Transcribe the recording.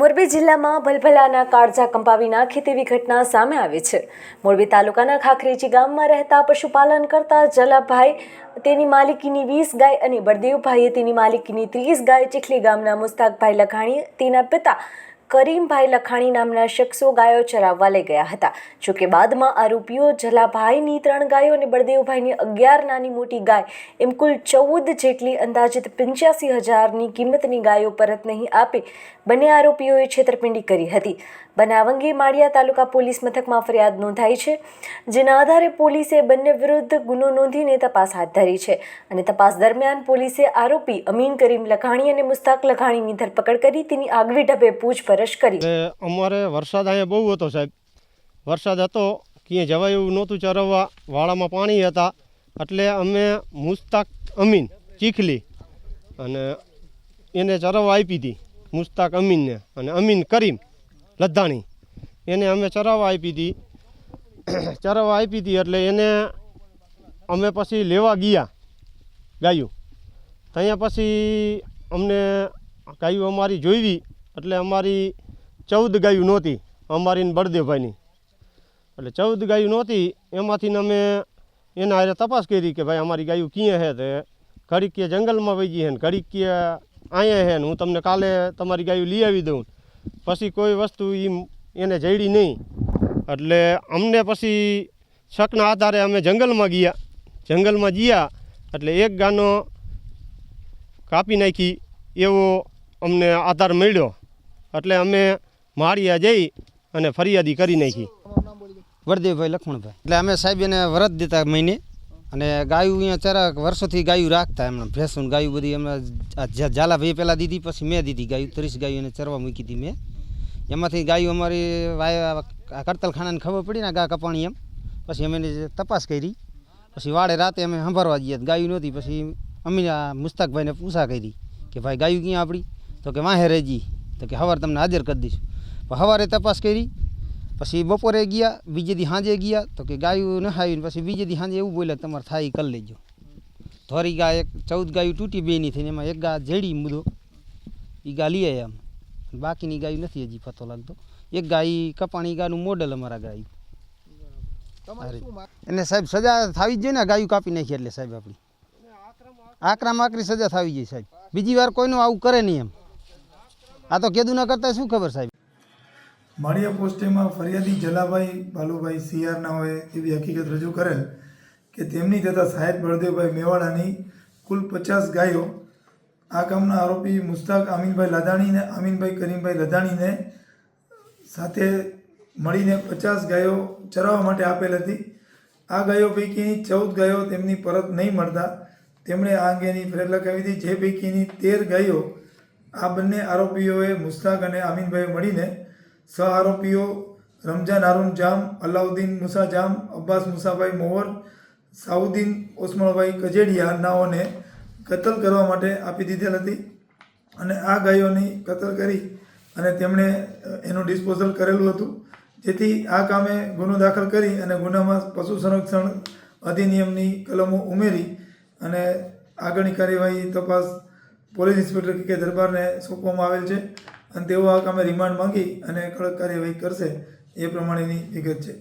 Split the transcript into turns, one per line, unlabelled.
મોરબી જિલ્લામાં ભલભલાના કાળજા કંપાવી નાખે તેવી ઘટના સામે આવી છે। મોરબી તાલુકાના ખાખરેજી ગામમાં રહેતા પશુપાલન કરતા જલાભાઈ તેની માલિકીની 20 ગાય અને બળદેવભાઈએ તેની માલિકીની 30 ગાય ચીખલી ગામના મુસ્તાકભાઈ લખાણી તેના પિતા કરીમભાઈ લખાણી નામના શખ્સો ગાયો ચરાવવા લઈ ગયા હતા। જોકે બાદમાં આરોપીઓ જલાભાઈની 3 ગાયો અને બળદેવભાઈની 11 નાની મોટી ગાય એમ કુલ 14 જેટલી અંદાજિત 85,000ની કિંમતની ગાયો પરત નહીં આપી બંને આરોપીઓએ છેતરપિંડી કરી હતી। બનાવ અંગે માળિયા તાલુકા પોલીસ મથકમાં ફરિયાદ નોંધાઈ છે, જેના આધારે પોલીસે બંને વિરુદ્ધ ગુનો નોંધીને તપાસ હાથ ધરી છે અને તપાસ દરમિયાન પોલીસે આરોપી અમીન કરીમ લખાણી અને મુસ્તાક લખાણીની ધરપકડ કરી તેની આગવી ઢબે પૂછપરછ કરી।
અમારે વરસાદ અહીંયા બહુ હતો સાહેબ, વરસાદ હતો ક્યાંય જવાય એવું નહોતું ચરવવા, વાળામાં પાણી હતા એટલે અમે મુસ્તાક અમીન ચીખલી અને એને ચરવવા આપી હતી, મુસ્તાક અમીનને અને અમીન કરીમ લધાણી એને અમે ચરાવવા આપી હતી એટલે એને અમે પછી લેવા ગયા ગાયું। ત્યાં પછી અમને ગાયું અમારી જોઈવી એટલે અમારી 14 ગાયું નહોતી, અમારી બળદેવભાઈની એટલે 14 ગાયું નહોતી। એમાંથી અમે એના હારે તપાસ કરી કે ભાઈ અમારી ગાયું ક્યાં છે, તે ઘડીક કે જંગલમાં વહી ગઈ છે ને ઘડીક કે અહીંયા છે ને હું તમને કાલે તમારી ગાયું લઈ આવી દઉં। પછી કોઈ વસ્તુ એને જડી નહીં એટલે અમને પછી શકના આધારે અમે જંગલમાં ગયા એટલે એક ગાનો કાપી નાખી એવો અમને આધાર મળ્યો એટલે અમે માળિયા જઈ અને ફરિયાદી કરી નાખી।
બળદેવભાઈ લખમણભાઈ એટલે અમે સાહેબ એને વરત દેતા મહિને અને ગાયું અહીંયા ચરા વર્ષોથી ગાયું રાખતા, એમણે ભેંસું ગાયું બધી એમને ઝાલાભાઈ પહેલાં દીધી, પછી મેં દીધી ગાયું 30 ગાયું એને ચરવા મૂકી હતી મેં। એમાંથી ગાયું અમારી કરતલખાનાને ખબર પડી ને ગા કપાણી એમ, પછી અમે એની તપાસ કરી, પછી વાડે રાતે અમે સંભાળવા જઈએ ગાયું નહોતી, પછી અમે મુસ્તાકભાઈને પૂછા કરી કે ભાઈ ગાયું ક્યાં આપણી, તો કે વાહે રહેજી, તો કે સવારે તમને હાજર કરી દઈશું। સવારે તપાસ કરી, પછી બપોરે ગયા, બીજે દી સાંજે ગયા તો કે ગાયું ન આવીને પછી બીજે દી સાંજે એવું બોલ્યા તમારે થાય કરી લેજો। થોરી ગાય 14 ગાયું તૂટી બેની થઈને એમાં એક ગા જેડી મુદ્દો એ ગા લઈ આવ્યા અમે, બાકીની ગાયું નથી હજી પતો લાગતો। એક ગાય કપાણી ગાનું મોડલ અમારા ગાયું એને સાહેબ સજા થવી જ જોઈએ ને, ગાયું કાપી નાખી એટલે સાહેબ આપણી આકરામાં આકરી સજા થવી જોઈએ સાહેબ, બીજી વાર કોઈનું આવું કરે નહીં એમ। આ તો કેદું ના કરતા શું ખબર સાહેબ।
માળિયા પોસ્ટેમાં ફરિયાદી જલાભાઈ બાલુભાઈ સિયારના હોય એવી હકીકત રજૂ કરેલ કે તેમની તથા સાહેબ બળદેવભાઈ મેવાડાની કુલ 50 ગાયો આ કામના આરોપી મુસ્તાક અમીનભાઈ લધાણી અને અમીનભાઈ કરીમભાઈ લધાણીને સાથે મળીને 50 ગાયો ચરાવવા માટે આપેલ હતી। આ ગાયો પૈકીની 14 ગાયો તેમની પરત નહીં મળતા તેમણે આ અંગેની ફરિયાદ લખાવી હતી, જે પૈકીની 13 ગાયો આ બંને આરોપીઓએ મુસ્તાક અને અમીનભાઈ મળીને સહ આરોપીઓ રમજાન હારૂન જામ, અલાઉદ્દીન મુસા જામ, અબ્બાસ મુસાભાઈ મોવર, સાઉદ્દીન ઓસમણભાઈ કજેડિયા નાઓને કતલ કરવા માટે આપી દીધેલ હતી અને આ ગાયોની કતલ કરી અને તેમણે એનું ડિસ્પોઝલ કરેલું હતું, જેથી આ કામે ગુનો દાખલ કરી અને ગુનામાં પશુ સંરક્ષણ અધિનિયમની કલમો ઉમેરી અને આગળની કાર્યવાહી તપાસ પોલીસ ઇન્સ્પેક્ટર કે દરબારને સોંપવામાં આવેલ છે અને તેઓ આ કામે રિમાન્ડ માંગી અને કડક કાર્યવાહી કરશે એ પ્રમાણેની વિગત છે।